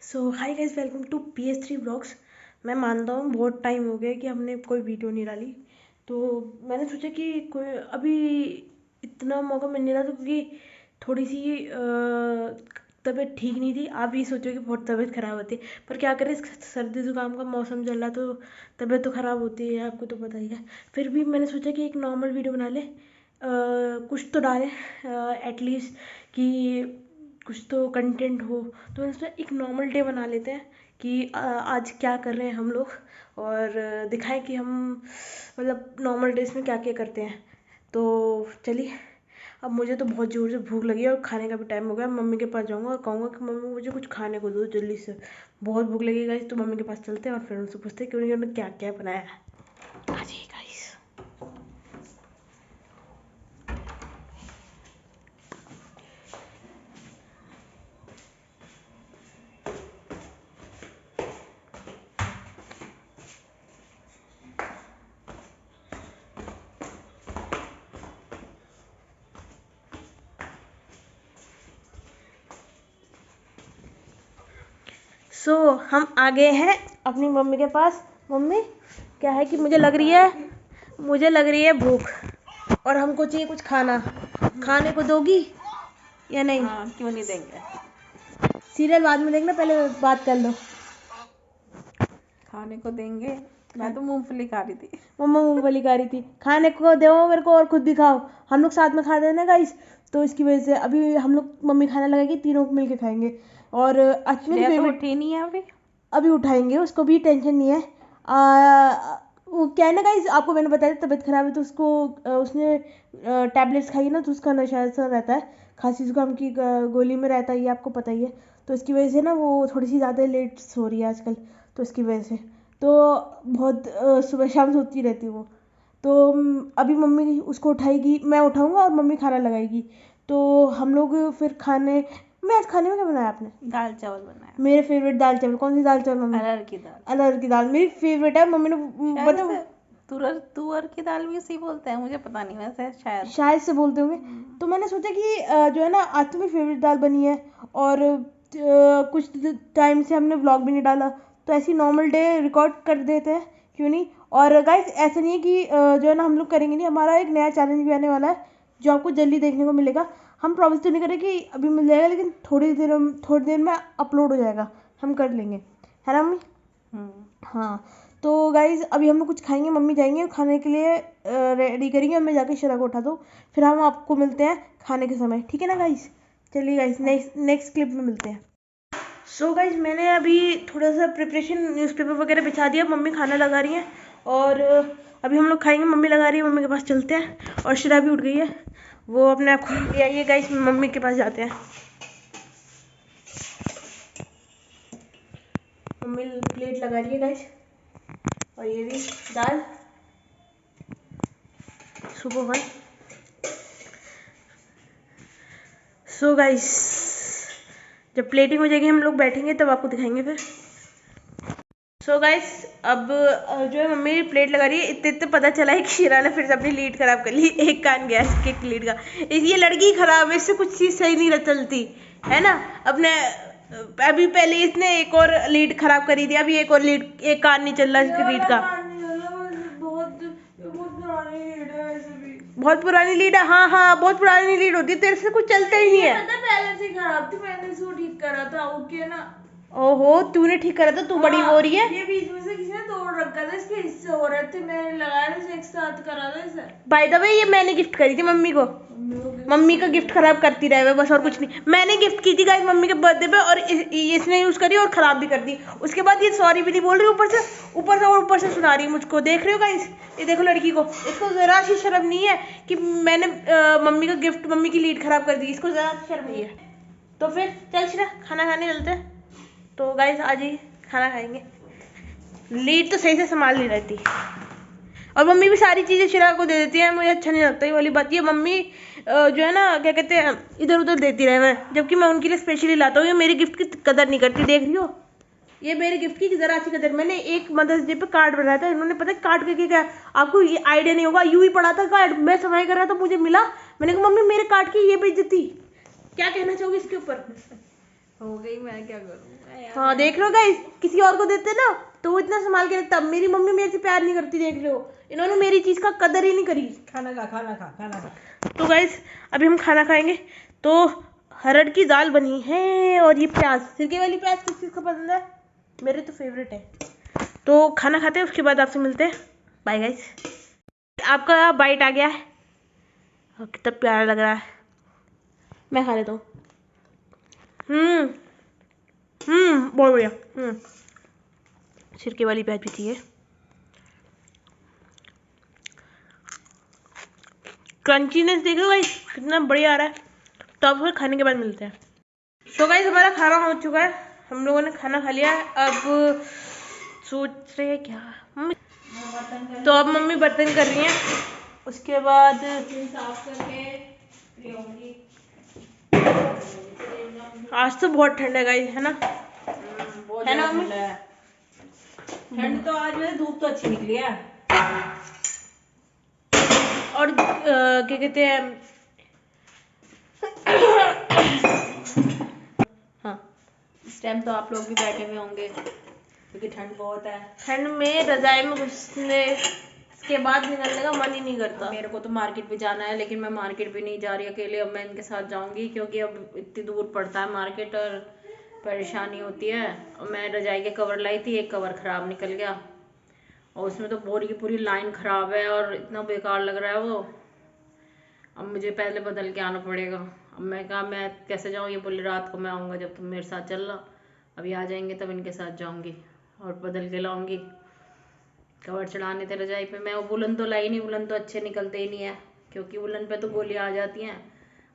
So hi guys, welcome to PS3 blogs. मैं मानता हूँ बहुत टाइम हो गया कि हमने कोई वीडियो नहीं डाली, तो मैंने सोचा कि कोई अभी इतना मौका मिल नहीं रहा, तो क्योंकि थोड़ी सी तबीयत ठीक नहीं थी। आप ये सोचो कि बहुत तबीयत ख़राब होती है, पर क्या करें, सर्दी ज़ुकाम का मौसम चल रहा, तो तबीयत तो ख़राब होती है, आपको तो पता ही है। फिर भी मैंने सोचा कि एक नॉर्मल वीडियो बना ले, कुछ तो डालें एटलीस्ट, कि कुछ तो कंटेंट हो। तो मैंने सोचा एक नॉर्मल डे बना लेते हैं कि आज क्या कर रहे हैं हम लोग, और दिखाएं कि हम मतलब नॉर्मल डेज में क्या क्या करते हैं। तो चलिए, अब मुझे तो बहुत ज़ोर से भूख लगी है और खाने का भी टाइम हो गया। मम्मी के पास जाऊंगा और कहूँगा कि मम्मी मुझे कुछ खाने को दो जल्दी से, बहुत भूख लगेगा गाइस। तो मम्मी के पास चलते हैं और फिर उनसे पूछते हैं कि उन्होंने क्या क्या बनाया है। आ जाइए गाइस। हम आ गए हैं अपनी मम्मी के पास। मम्मी, क्या है कि मुझे लग रही है भूख, और हमको चाहिए कुछ खाना। खाने को दोगी या नहीं? हाँ, क्यों नहीं देंगे। सीरियल बाद में देखना, पहले बात कर लो। खाने को देंगे। मैं तो मूंगफली खा रही थी। मम्मा मूंगफली खा रही थी, खाने को दो मेरे को और खुद भी खाओ। हम लोग साथ में खाते हैं ना गाइस, तो इसकी वजह से अभी हम लोग मम्मी खाना लगाएगी, तीनों मिल के खाएंगे। और आज मेरी तो फेवरेट, उठी नहीं है अभी। अभी उठाएंगे उसको भी, टेंशन नहीं है। वो क्या है ना गाइस, आपको मैंने बताया तबीयत खराब है, तो उसको उसने टैबलेट्स खाई ना, तो उसका नशा ऐसा रहता है, खांसी जुकाम की गोली में रहता है, ये आपको पता ही है। तो इसकी वजह से ना वो थोड़ी सी ज़्यादा लेट सो रही है आजकल, तो इसकी वजह से तो बहुत सुबह शाम सोती रहती है वो। तो अभी मम्मी उसको उठाएगी, मैं उठाऊंगा और मम्मी खाना लगाएगी, तो हम लोग फिर खाने में। आज खाने में क्या बनाया आपने? दाल चावल बनाया। मेरे फेवरेट दाल चावल। कौन सी दाल चावल मम्मी? अरहर की दाल। अरहर की दाल मेरी फेवरेट है। मम्मी ने शायद बता, उसे तुअर की दाल भी इसी बोलते हैं, मुझे पता नहीं, वैसे शायद शायद से बोलते होंगे। तो मैंने सोचा कि जो है ना, आज तो मेरी फेवरेट दाल बनी है, और कुछ टाइम से हमने व्लॉग भी नहीं डाला, तो ऐसी नॉर्मल डे रिकॉर्ड कर देते हैं, क्यों नहीं। और गाइस, ऐसा नहीं है कि जो है ना हम लोग करेंगे नहीं, हमारा एक नया चैलेंज भी आने वाला है, जो आपको जल्दी देखने को मिलेगा। हम प्रॉमिस तो नहीं करें कि अभी मिल जाएगा, लेकिन थोड़ी देर में अपलोड हो जाएगा, हम कर लेंगे, है ना मम्मी? हाँ। तो गाइज, अभी हम लोग कुछ खाएंगे, मम्मी जाएंगे खाने के लिए, रेडी करेंगे, और मैं जाके शिरा को उठा दूँ, फिर हम आपको मिलते हैं खाने के समय, ठीक है ना गाइज? चलिए गाइज, नेक्स्ट क्लिप में मिलते हैं। सो गाइज, मैंने अभी थोड़ा सा प्रिपरेशन, न्यूज़पेपर वगैरह बिछा दिया, मम्मी खाना लगा रही हैं, और अभी हम लोग खाएंगे। मम्मी लगा रही है, मम्मी के पास चलते हैं। और शिरा भी उठ गई है, वो अपने आप को ले आइए गाइज, मम्मी के पास जाते हैं। मम्मी प्लेट लगा रही है गाइज, और ये भी दाल सुबह वन। सो गाइस, जब प्लेटिंग हो जाएगी, हम लोग बैठेंगे, तब आपको दिखाएंगे फिर। सो गाइस, अब जो है मम्मी प्लेट लगा रही है। इतने इतने पता चला है कि शिरा ने फिर से अपनी लीड खराब कर ली। एक कान गया इसके लीड का। ये लड़की खराब है, इससे कुछ चीज़ सही नहीं चलती है ना। अपने अभी पहले इसने एक और लीड खराब करी थी, अभी एक और लीड, एक कान नहीं चल रहा इसकी लीड का। बहुत पुरानी लीड है। हाँ हाँ, बहुत पुरानी लीड होती है, तेरे से कुछ चलता ही नहीं है। पहले से खराब थी, मैंने इसको ठीक करा था। ओके ना? ओहो, तूने ठीक करा था, तू बड़ी हो रही है। ये बीच में से किसी ने तोड़ रखा था, इसके हिस्से हो रहे थे, मैंने लगाया था, एक साथ करा था इसे। बाय द वे, ये मैंने गिफ्ट करी थी मम्मी को। मम्मी का गिफ्ट खराब करती रहे बस, और कुछ नहीं। मैंने गिफ्ट की थी गाइस मम्मी के बर्थडे पे, और इसने यूज करी और खराब भी कर दी। उसके बाद ये सॉरी भी नहीं बोल रही, ऊपर से सुना रही मुझको। देख रहे हो गाइस, ये देखो लड़की को, इसको जरा सी शर्म नहीं है कि मैंने मम्मी का गिफ्ट, मम्मी की लीड खराब कर दी, इसको जरा सी शर्म नहीं है। तो फिर चल शिरा, खाना खाने चलते हैं। तो गाइस आ जाइए, खाना खाएंगे। लीड तो सही से संभाल नहीं रहती, और मम्मी भी सारी चीज़ें शिरा को दे देती है। मुझे अच्छा नहीं लगता ये वाली बात। ये मम्मी जो है ना, क्या कहते हैं, इधर उधर देती रहे मैं, जबकि मैं उनके लिए स्पेशली लाता हूँ। ये मेरे गिफ्ट की कदर नहीं करती, देख रही हो, ये मेरे गिफ्ट की जरा सी कदर। मैंने एक मदर्स डे पे कार्ड बनाया था, इन्होंने पता है कार्ड करके क्या, आपको ये आइडिया नहीं होगा, यूं ही पड़ा था कार्ड। मैं सफाई कर रहा था, मुझे मिला, मैंने कहा मम्मी मेरे कार्ड की ये बेइज्जती। क्या कहना चाहोगे इसके ऊपर? हो गई, मैं क्या करूँ यार। हाँ देख लो गाइस, किसी और को देते ना तो वो इतना संभाल के रखता। मेरी मम्मी मेरे से प्यार नहीं करती, देख लो, इन्होंने मेरी चीज का कदर ही नहीं करी। खाना खा खाना खा खाना खा। तो गाइस अभी हम खाना खाएंगे। तो हरड़ की दाल बनी है और ये प्याज, सिरके वाली प्याज किस चीज को पसंद है, मेरे तो फेवरेट है। तो खाना खाते हैं, उसके बाद आपसे मिलते हैं। Bye guys. आपका बाइट आ गया है और कितना प्यारा लग रहा है, मैं खा लेता हूँ। बहुत बढ़िया। सिरके वाली प्याज भी चाहिए। क्रंचीनेस देखो गाइस कितना बढ़िया आ रहा है। तो आप फिर खाने के बाद मिलते हैं। तो गाइस हमारा खाना हो चुका है, हम लोगों ने खाना खा लिया है। अब सोच रहे हैं क्या मम्मी, तो अब मम्मी बर्तन कर रही हैं, उसके बाद साफ करके आज तो बहुत ठंड है गाइस, है ना, है ना मम्मी? ठंड तो आज वैसे धूप तो अच्छी निकली है। और क्या कहते हैं, हाँ इस टाइम तो आप लोग भी बैठे हुए होंगे क्योंकि ठंड बहुत है। ठंड में रजाई में घुसने के बाद निकलने का मन ही नहीं करता। मेरे को तो मार्केट भी जाना है, लेकिन मैं मार्केट भी नहीं जा रही अकेले। अब मैं इनके साथ जाऊंगी क्योंकि अब इतनी दूर पड़ता है मार्केट और परेशानी होती है। और मैं रजाई के कवर लाई थी, एक कवर ख़राब निकल गया और उसमें तो पूरी की पूरी लाइन ख़राब है और इतना बेकार लग रहा है वो। अब मुझे पहले बदल के आना पड़ेगा। अब मैं कहा मैं कैसे जाऊँ, ये बोले रात को मैं आऊँगा जब तुम मेरे साथ चलना। अभी आ जाएंगे तब इनके साथ जाऊँगी और बदल के लाऊँगी। कवर चढ़ाने थे रजाई पे। मैं वो वुलन तो लाई नहीं, वुलन तो अच्छे निकलते ही नहीं है क्योंकि वुलन पे तो गोलियाँ आ जाती हैं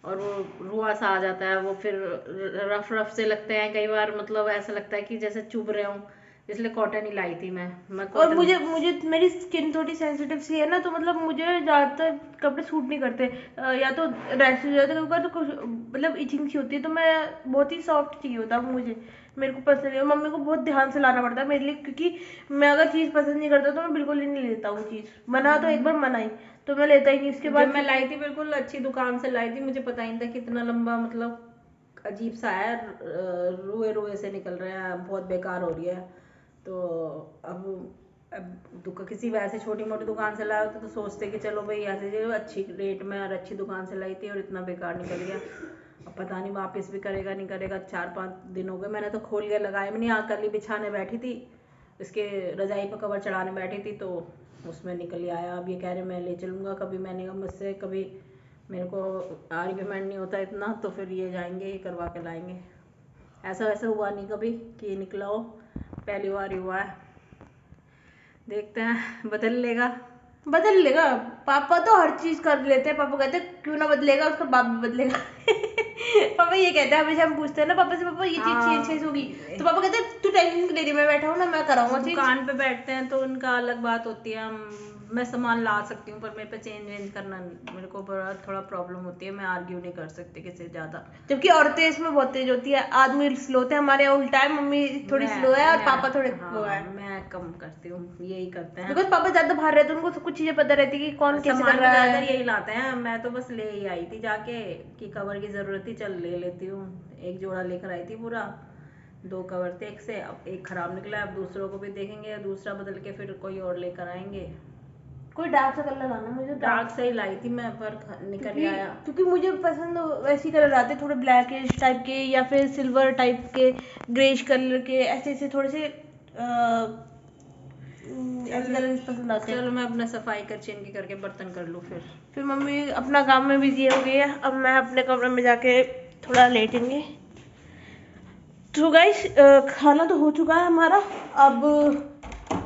और वो रुआ सा आ जाता है, वो फिर रफ रफ से लगते हैं कई बार, मतलब ऐसा लगता है कि जैसे चुभ रहे हों, इसलिए कॉटन ही लाई थी मैं और कॉटन। मुझे मेरी स्किन थोड़ी सेंसिटिव सी है ना, तो मतलब मुझे ज़्यादातर कपड़े सूट नहीं करते। या तो रैश हो जाते हैं तो कुछ मतलब इचिंग सी होती है, तो मैं बहुत ही सॉफ्ट चाहिए होता है मुझे, मेरे को पसंद है। मम्मी को बहुत ध्यान से लाना पड़ता है मेरे लिए, क्योंकि मैं अगर चीज़ पसंद नहीं करता तो मैं बिल्कुल ही नहीं लेता वो चीज़। मना तो एक बार मना ही, तो मैं लेता ही नहीं। उसके बाद जब मैं लाई थी बिल्कुल अच्छी दुकान से लाई थी, मुझे पता ही नहीं था कितना लंबा, मतलब अजीब सा है, रुए रुए से निकल रहे हैं, बहुत बेकार हो रही है। तो अब किसी वैसे छोटी मोटी दुकान से लाए होते तो सोचते कि चलो भाई ऐसे जो अच्छी रेट में और अच्छी दुकान से लाई थी और इतना बेकार निकल गया। अब पता नहीं वापस भी करेगा नहीं करेगा। 4-5 दिन हो गए, मैंने तो खोल के लगाया भी नहीं। कल ही बिछाने बैठी थी, इसके रजाई पर कवर चढ़ाने बैठी थी तो उसमें निकल ही आया। अब ये कह रहे मैं ले चलूँगा कभी, मैंने कहा मुझसे कभी मेरे को आर्ग्यूमेंट नहीं होता इतना, तो फिर ये जाएंगे ये करवा के लाएंगे। ऐसा वैसा हुआ नहीं कभी कि ये निकला हो, पहली बार ही हुआ है। देखते हैं बदल लेगा। पापा तो हर चीज कर लेते हैं। पापा कहते हैं क्यों ना बदलेगा, उसका बाप भी बदलेगा। पापा ये कहते हैं, हमेशा हम पूछते हैं ना पापा से, पापा ये चीज चेंज होगी, तो पापा कहते हैं तू टेंशन क्यों ले रही है, मैं बैठा हूँ ना, मैं कराऊंगा चीज। दुकान पे बैठते हैं तो उनका अलग बात होती है। मैं सामान ला सकती हूँ पर मेरे पे चेंज वेंज करना मेरे को बड़ा थोड़ा प्रॉब्लम होती है। मैं आर्ग्यू नहीं कर सकती किसी से ज़्यादा। जबकि औरतें इसमें बहुत तेज होती है, आदमी स्लो होते हैं। हमारे यहाँ उल्टा है, मम्मी थोड़ी स्लो है और पापा थोड़े स्लो है। मैं कम करती हूँ, यही करते हैं। बिकॉज पापा ज्यादा बाहर रहते हैं, उनको सब कुछ चीजें पता रहती है कि कौन कैसे कर रहा है। यही लाते हैं। मैं तो बस ले ही आई थी जाके कि कवर की जरूरत थी, चल ले लेती हूँ। एक जोड़ा लेकर आई थी पूरा, 2 कवर थे एक से, अब एक खराब निकला। अब दूसरों को भी देखेंगे, दूसरा बदल के फिर कोई और लेकर आएंगे। कोई डार्क सा कलर लाना, मुझे डार्क से ही लाई थी मैं पर निकल ही आया। क्योंकि मुझे पसंद वैसी कलर आते थोड़े ब्लैकिश टाइप के या फिर सिल्वर टाइप के, ग्रेश कलर के, ऐसे ऐसे थोड़े से ऐसे कलर पसंद आते हैं। चलो मैं अपना सफाई कर चेंज करके बर्तन कर लूँ। फिर मम्मी अपना काम में बिजी हो गई है। अब मैं अपने कमरे में जाके थोड़ा लेटेंगे। तो गाइस खाना तो हो चुका है हमारा, अब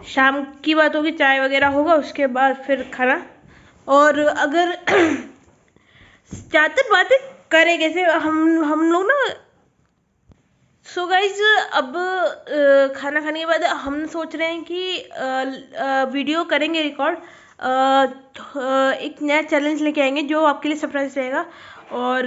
शाम की बात होगी, चाय वगैरह होगा, उसके बाद फिर खाना। और अगर ज़्यादातर बातें करें कैसे हम लोग ना। सो गाइज अब खाना खाने के बाद हम सोच रहे हैं कि वीडियो करेंगे रिकॉर्ड, एक नया चैलेंज लेके आएंगे जो आपके लिए सरप्राइज रहेगा। और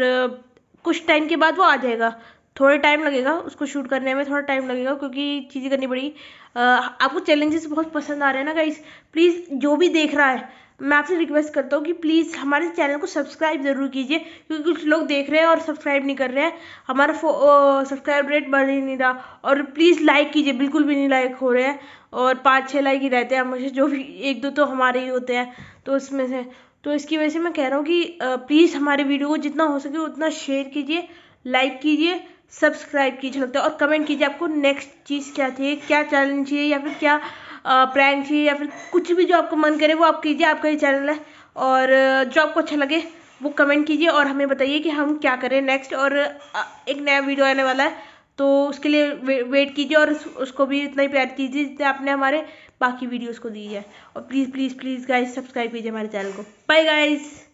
कुछ टाइम के बाद वो आ जाएगा। थोड़ा टाइम लगेगा उसको शूट करने में, थोड़ा टाइम लगेगा क्योंकि चीज़ें करनी पड़ेगी। आपको चैलेंजेस बहुत पसंद आ रहे हैं ना गाइस, प्लीज़ जो भी देख रहा है मैं आपसे रिक्वेस्ट करता हूँ कि प्लीज़ हमारे चैनल को सब्सक्राइब ज़रूर कीजिए, क्योंकि कुछ लोग देख रहे हैं और सब्सक्राइब नहीं कर रहे हैं, हमारा सब्सक्राइब रेट बढ़ ही नहीं रहा। और प्लीज़ लाइक कीजिए, बिल्कुल भी नहीं लाइक हो रहे हैं, और 5-6 लाइक ही रहते हैं हमेशा, जो भी 1-2 तो हमारे ही होते हैं, तो उसमें से तो इसकी वजह से मैं कह रहा हूँ कि प्लीज़ हमारे वीडियो को जितना हो सके उतना शेयर कीजिए, लाइक कीजिए, सब्सक्राइब कीजिए लगता है, और कमेंट कीजिए आपको नेक्स्ट चीज़ क्या चाहिए, क्या चैलेंज चाहिए, या फिर क्या प्रैंक चाहिए, या फिर कुछ भी जो आपको मन करे वो आप कीजिए, आपका ही चैनल है। और जो आपको अच्छा लगे वो कमेंट कीजिए और हमें बताइए कि हम क्या करें नेक्स्ट। और एक नया वीडियो आने वाला है, तो उसके लिए वेट कीजिए, और उसको भी इतना ही प्यार कीजिए जितना आपने हमारे बाकी वीडियोस को दी है। और please please please guys subscribe कीजिए हमारे चैनल को। Bye guys.